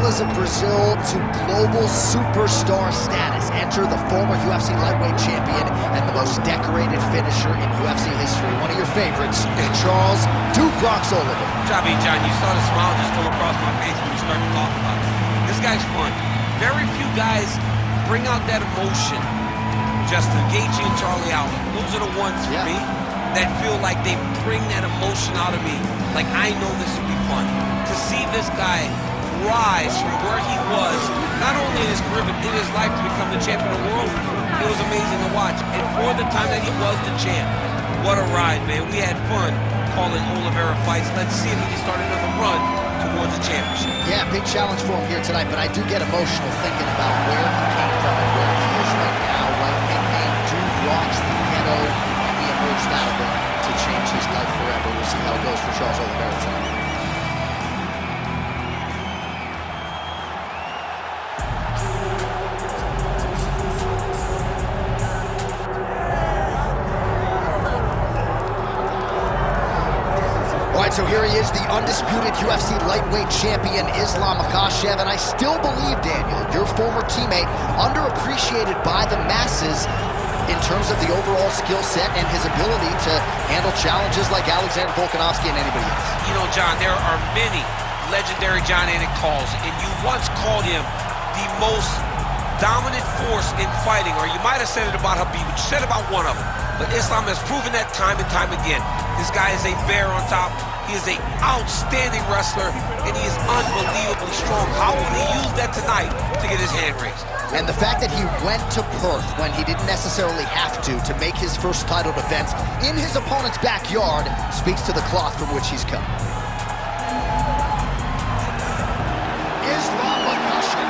favelas of Brazil to global superstar status. Enter the former UFC lightweight champion and the most decorated finisher in UFC history. One of your favorites, Charles "Duke Bronx" Oliveira. Good job, John. You saw the smile just come across my face when we started to talk about it. This guy's fun. Very few guys bring out that emotion. Justin Gaethje and Charlie Allen. Those are the ones for me that feel like they bring that emotion out of me. Like, I know this will be fun. To see this guy rise from where he was, not only in his career, but in his life to become the champion of the world, it was amazing to watch. And for the time that he was the champ, what a ride, man. We had fun calling Oliveira fights. Let's see if he can start another run towards a championship. Yeah, big challenge for him here tonight, but I do get emotional thinking about where he came from and where he is right now. Right, nicknamed Duke Bronx, the ghetto, and he emerged out of it to change his life forever. We'll see how it goes for Charles Oliveira tonight. So here he is, the undisputed UFC lightweight champion, Islam Makhachev, and I still believe, Daniel, your former teammate, underappreciated by the masses in terms of the overall skill set and his ability to handle challenges like Alexander Volkanovski and anybody else. You know, John, there are many legendary John Anik calls, and you once called him the most dominant force in fighting, or you might have said it about Habib, but you said about one of them. But Islam has proven that time and time again. This guy is a bear on top. He is an outstanding wrestler, and he is unbelievably strong. How will he use that tonight to get his hand raised? And the fact that he went to Perth when he didn't necessarily have to make his first title defense in his opponent's backyard speaks to the cloth from which he's come. Islam Makhachev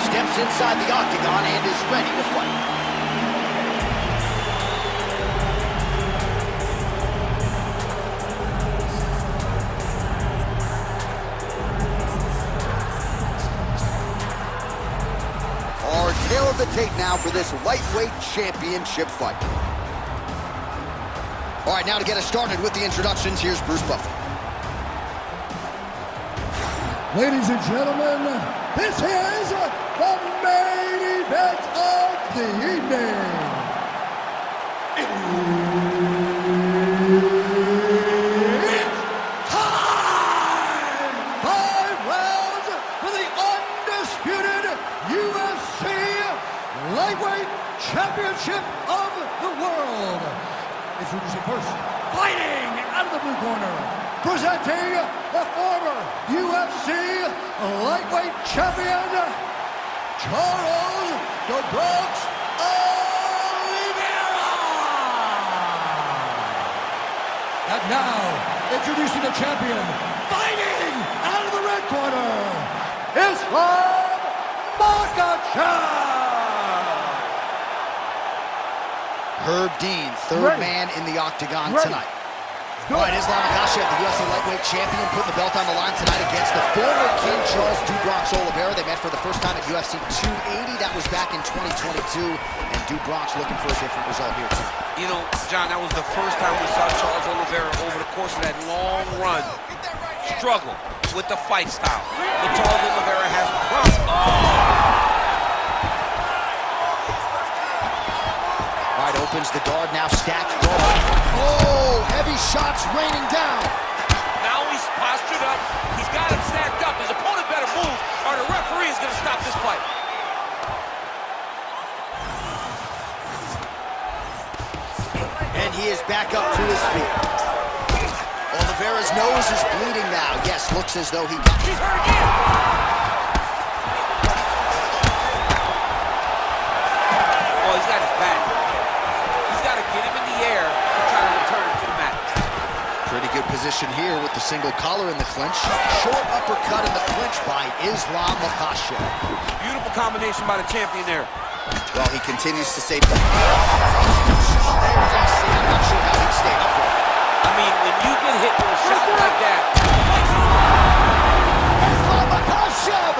steps inside the octagon and is ready to fight. Tail of the tape now for this lightweight championship fight. All right, now to get us started with the introductions, here's Bruce Buffer. Ladies and gentlemen, this is the main event of the evening. It's time! 5 rounds for the undisputed UFC Lightweight Championship of the World. Introducing first, fighting out of the blue corner, presenting the former UFC Lightweight Champion, Charles "The Bronx" Oliveira. And now, introducing the champion, fighting out of the red corner, Islam Makhachev. Herb Dean, third man in the octagon tonight. All right, Islam Makhachev, the UFC lightweight champion, putting the belt on the line tonight against the former King Charles "Duke Bronx" Oliveira. They met for the first time at UFC 280. That was back in 2022, and Duke Bronx looking for a different result here tonight. You know, John, that was the first time we saw Charles Oliveira over the course of that long run struggle with the fight style. But Charles Oliveira has opens the guard, now stacked forward. Oh, heavy shots raining down. Now he's postured up. He's got him stacked up. His opponent better move, or the referee is going to stop this fight. And he is back up to his feet. Oliveira's nose is bleeding now. Yes, looks as though he got... He's hurt again. Oh, he's got his back. Get him in the air and try to return him to the mat. Pretty good position here with the single collar in the clinch. Short uppercut in the clinch by Islam Makhachev. Beautiful combination by the champion there. Well, he continues to say... I'm not sure how he'd stay upright. I mean, when you get hit with a shot like that... Islam Makhachev!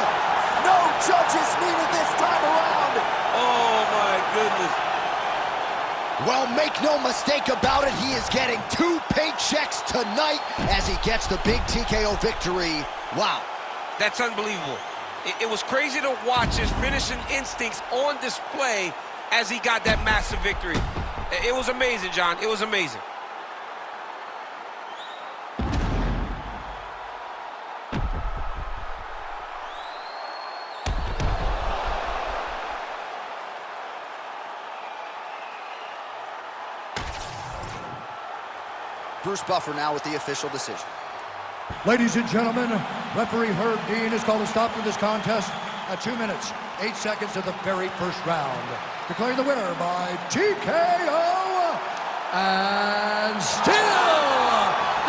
No judges needed this time around. Oh, my goodness. Well, make no mistake about it, he is getting 2 paychecks tonight as he gets the big TKO victory. Wow. That's unbelievable. It was crazy to watch his finishing instincts on display as he got that massive victory. It was amazing, John. It was amazing. Bruce Buffer now with the official decision. Ladies and gentlemen, referee Herb Dean has called a stop to this contest at 2 minutes, 8 seconds of the very first round. Declaring the winner by TKO, and still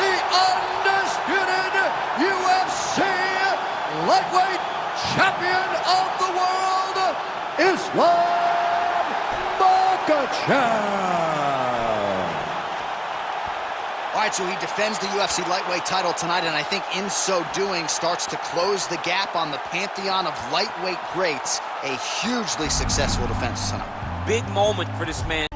the undisputed UFC lightweight champion of the world, Islam Makhachev. All right, so he defends the UFC lightweight title tonight, and I think in so doing starts to close the gap on the pantheon of lightweight greats. A hugely successful defense tonight. Big moment for this man.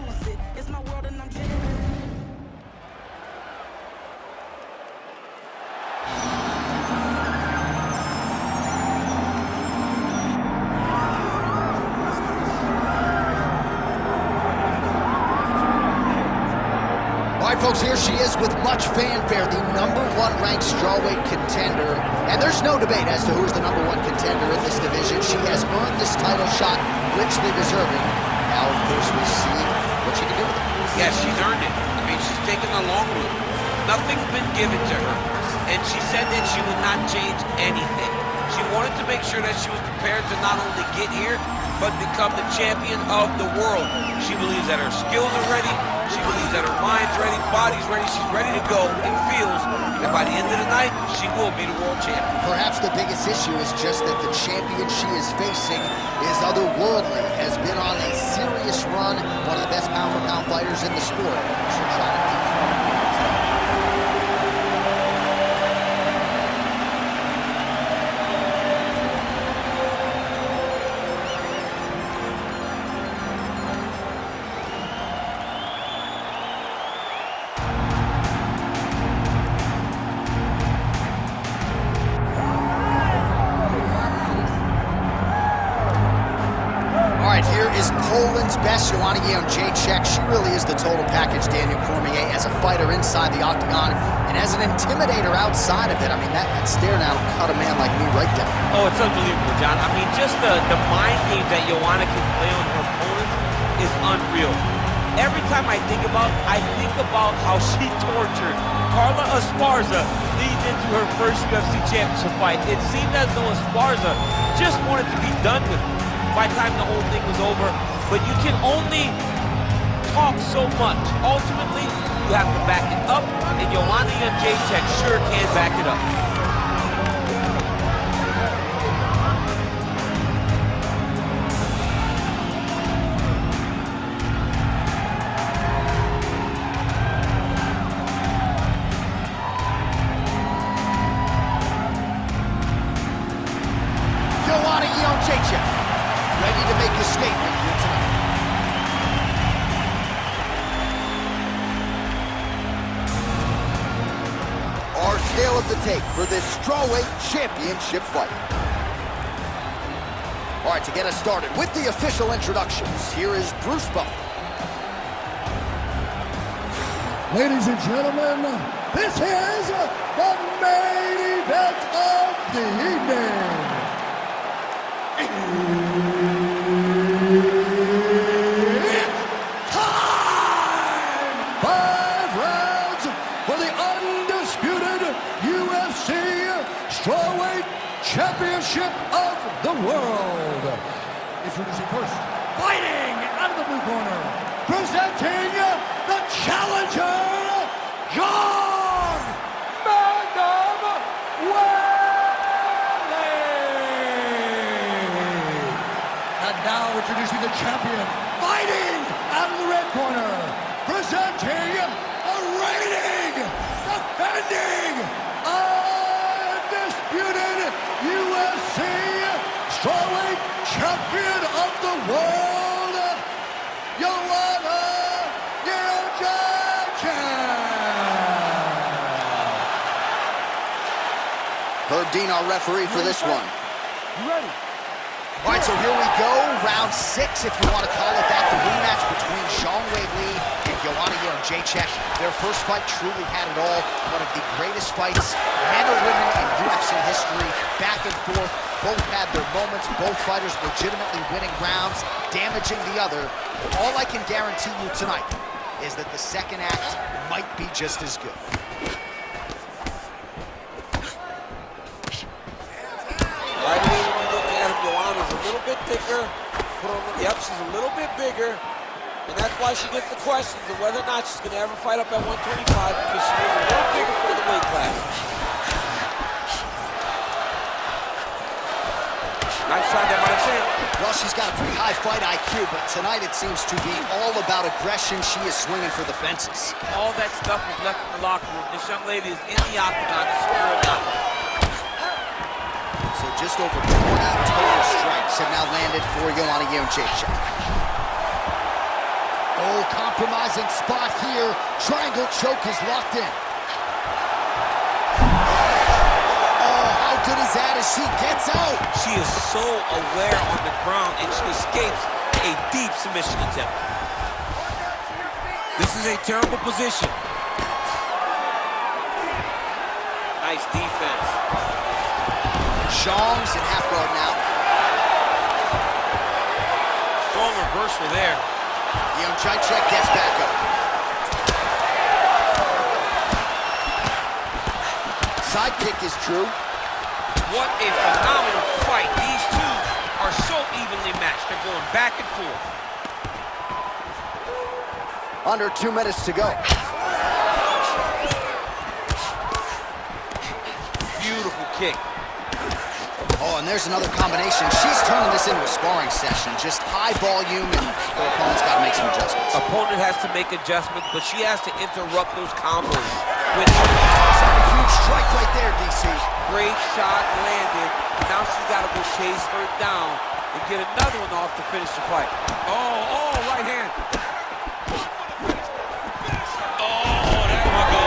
Folks, here she is with much fanfare, the #1 ranked strawweight contender. And there's no debate as to who's the #1 contender in this division. She has earned this title shot, richly deserving. Now, of course, we see what she can do with it. Yeah, she's earned it. I mean, she's taken the long route. Nothing's been given to her. And she said that she would not change anything. She wanted to make sure that she was prepared to not only get here, but become the champion of the world. She believes that her skills are ready. She believes that her mind's ready, body's ready. She's ready to go and feels that by the end of the night, she will be the world champion. Perhaps the biggest issue is just that the champion she is facing is otherworldly, has been on a serious run, one of the best pound-for-pound fighters in the sport. She'll try to dethrone her. Poland's best, Joanna Jędrzejczyk. She really is the total package, Daniel Cormier, as a fighter inside the octagon and as an intimidator outside of it. I mean, that stare down will cut a man like me right down. Oh, it's unbelievable, John. I mean, just the mind game that Joanna can play on her opponents is unreal. Every time I think about how she tortured Carla Esparza leading into her first UFC championship fight. It seemed as though Esparza just wanted to be done with it by the time the whole thing was over. But you can only talk so much. Ultimately, you have to back it up, and Joanna Jędrzejczyk sure can back it up. Joanna Jędrzejczyk, ready to make a statement here tonight. Our tale of the tape for this strawweight championship fight. All right, to get us started with the official introductions, here is Bruce Buffer. Ladies and gentlemen, this is the main event of the evening. It's time! 5 rounds for the undisputed UFC Strawweight Championship of the world. Introducing first, fighting out of the blue corner, presenting the challenger, John Magnum Wesley. And now introducing the champion, fighting out of the red corner, presenting the reigning, defending, undisputed UFC Strawweight Champion of the world, Joanna Jędrzejczyk. Herb Dean, our referee for this one. You ready? All right, so here we go. Round 6, if you want to call it that. The rematch between Zhang Weili and Joanna Jędrzejczyk. Their first fight truly had it all. One of the greatest fights, men or women, in UFC history. Back and forth. Both had their moments. Both fighters legitimately winning rounds, damaging the other. All I can guarantee you tonight is that the second act might be just as good. Right away when you look at him, Joanna's a little bit thicker. Yep, she's a little bit bigger. And that's why she gets the questions of whether or not she's going to ever fight up at 125, because she is a little bigger for the weight class. Nice shot there by Sam. Well, she's got a pretty high fight IQ, but tonight it seems to be all about aggression. She is swinging for the fences. All that stuff is left in the locker room. This young lady is in the octagon to secure a knockout. So just over 20 total strikes have now landed for Joanna Jędrzejczyk. Oh, compromising spot here. Triangle choke is locked in. Oh, how good is that as she gets out? She is so aware on the ground, and she escapes a deep submission attempt. This is a terrible position. Nice defense. Zhang's in half guard now. Strong reversal there. Jędrzejczyk gets back up. Side kick is true. What a phenomenal fight. These two are so evenly matched. They're going back and forth. Under 2 minutes to go. Beautiful kick. Oh, and there's another combination. She's turning this into a sparring session. Just high volume, and her opponent's got to make some adjustments. Opponent has to make adjustments, but she has to interrupt those combos. With a huge strike right there, DC. Great shot landed. Now she's got to go chase her down and get another one off to finish the fight. Oh, right hand. Oh, there we go.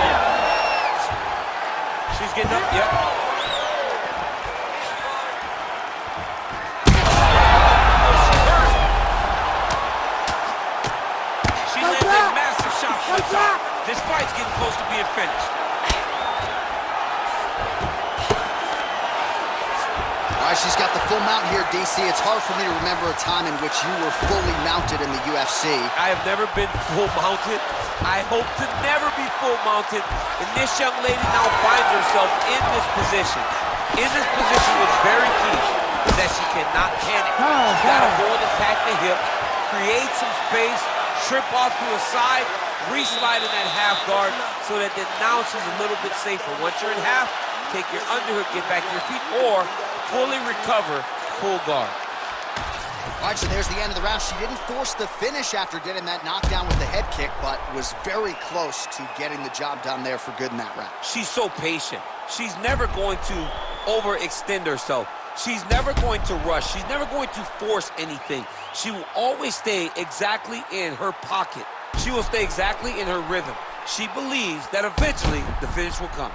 She's getting up, yep. This fight's getting close to being finished. All right, she's got the full mount here, DC. It's hard for me to remember a time in which you were fully mounted in the UFC. I have never been full mounted. I hope to never be full mounted. And this young lady now finds herself in this position. In this position, what's very key is that she cannot panic. She's got to go and attack the hip, create some space, trip off to the side, re-slide in that half guard so that then now she's a little bit safer. Once you're in half, take your underhook, get back to your feet, or fully recover, full guard. All right, so there's the end of the round. She didn't force the finish after getting that knockdown with the head kick, but was very close to getting the job done there for good in that round. She's so patient. She's never going to overextend herself. She's never going to rush. She's never going to force anything. She will always stay exactly in her pocket. She will stay exactly in her rhythm. She believes that eventually the finish will come.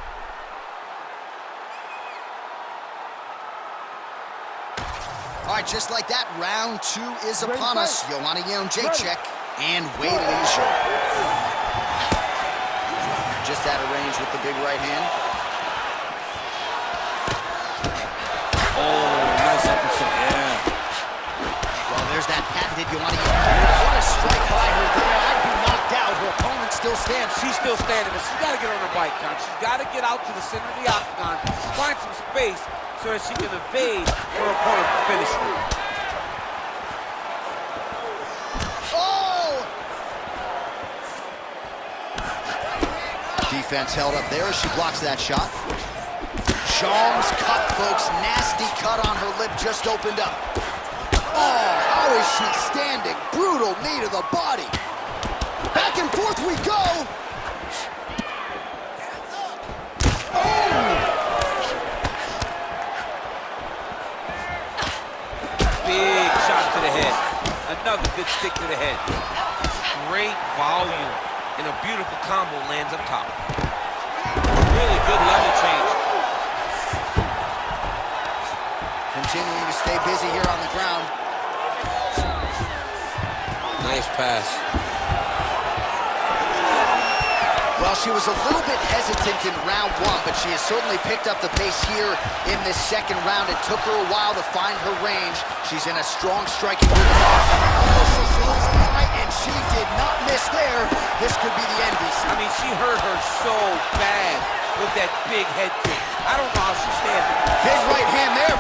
All right, just like that, round 2 is upon us. Joanna Jędrzejczyk and Weili Zhang. Just out of range with the big right hand. Oh, nice uppercut, yeah. Well, there's that patented Joanna Jędrzejczyk. What a strike by her there. I'd be knocked out. Her opponent still stands. She's still standing, but she's got to get on her bike, John. She's got to get out to the center of the octagon, find some space so that she can evade her opponent's finish. Oh! Defense held up there as she blocks that shot. Zhang's cut, folks. Nasty cut on her lip just opened up. Oh, how is she standing? Brutal knee to the body. Back and forth we go. Oh! Big shot to the head. Another good stick to the head. Great volume. And a beautiful combo lands up top. Really good level change. continuing to stay busy here on the ground. Nice pass. Well, she was a little bit hesitant in round one, but she has certainly picked up the pace here in this second round. It took her a while to find her range. She's in a strong striking rhythm. And she did not miss there. This could be the end, BC. I mean, she hurt her so bad with that big head kick. I don't know how she stands. Big right hand there.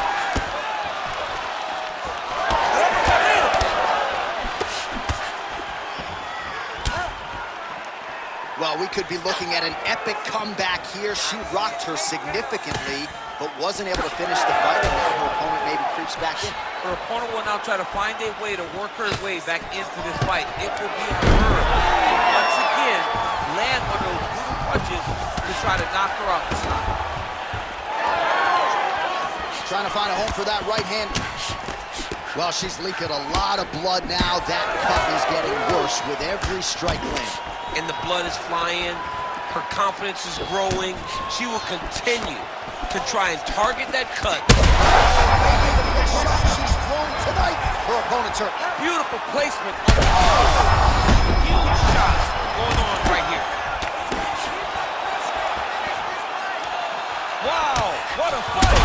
Well, we could be looking at an epic comeback here. She rocked her significantly, but wasn't able to finish the fight, and now her opponent maybe creeps back in. Her opponent will now try to find a way to work her way back into this fight. It will be on her to once again land one of those brutal punches to try to knock her out this time. Trying to find a home for that right hand. Well, she's leaking a lot of blood now. That cut is getting worse with every strike land. And the blood is flying, her confidence is growing. She will continue to try and target that cut. Maybe the best shot she's thrown tonight. Her opponent's hurt. Beautiful placement. Huge shot going on right here. Wow, what a fight.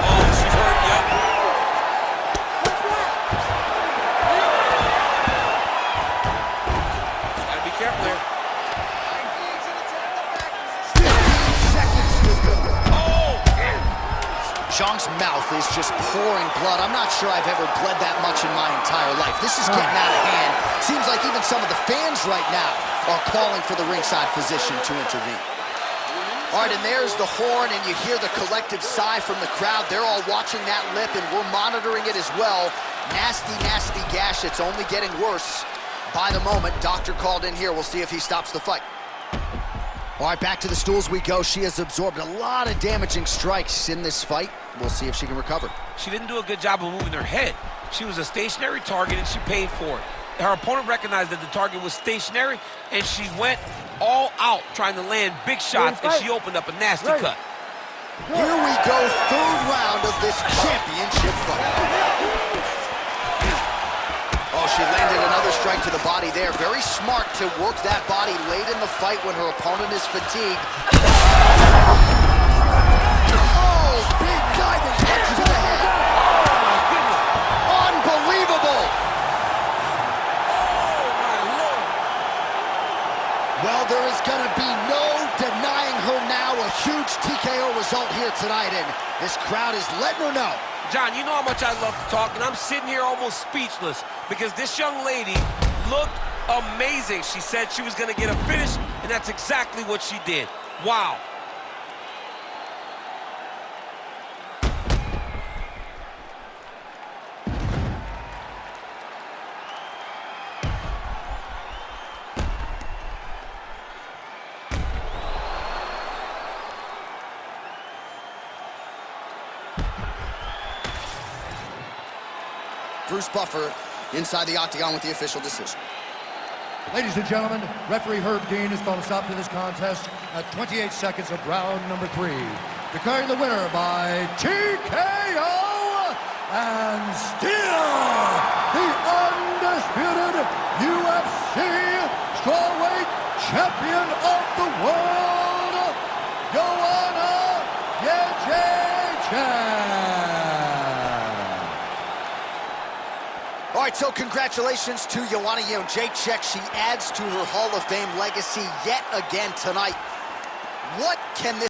Oh, she's hurt, yep. Careful there. 15 seconds to go. Oh! Zhang's mouth is just pouring blood. I'm not sure I've ever bled that much in my entire life. This is getting out of hand. Seems like even some of the fans right now are calling for the ringside physician to intervene. All right, and there's the horn, and you hear the collective sigh from the crowd. They're all watching that lip, and we're monitoring it as well. Nasty, nasty gash. It's only getting worse. By the moment, doctor called in here. We'll see if he stops the fight. All right, back to the stools we go. She has absorbed a lot of damaging strikes in this fight. We'll see if she can recover. She didn't do a good job of moving her head. She was a stationary target, and she paid for it. Her opponent recognized that the target was stationary, and she went all out trying to land big shots, and she opened up a nasty cut. Here we go, third round of this championship fight. Oh, she landed another strike to the body there. Very smart to work that body late in the fight when her opponent is fatigued. Oh, big diving punch to the head. Unbelievable. Well, there is going to be no denying her now. A huge TKO result here tonight, and this crowd is letting her know. John, you know how much I love to talk, and I'm sitting here almost speechless because this young lady looked amazing. She said she was going to get a finish, and that's exactly what she did. Wow. Bruce Buffer inside the octagon with the official decision. Ladies and gentlemen, referee Herb Dean has called a stop to this contest at 28 seconds of round number 3. Declaring the winner by TKO and still the undisputed UFC strawweight champion of the world, Joanna Jędrzejczyk. All right, so congratulations to Joanna Jędrzejczyk. She adds to her Hall of Fame legacy yet again tonight. What can this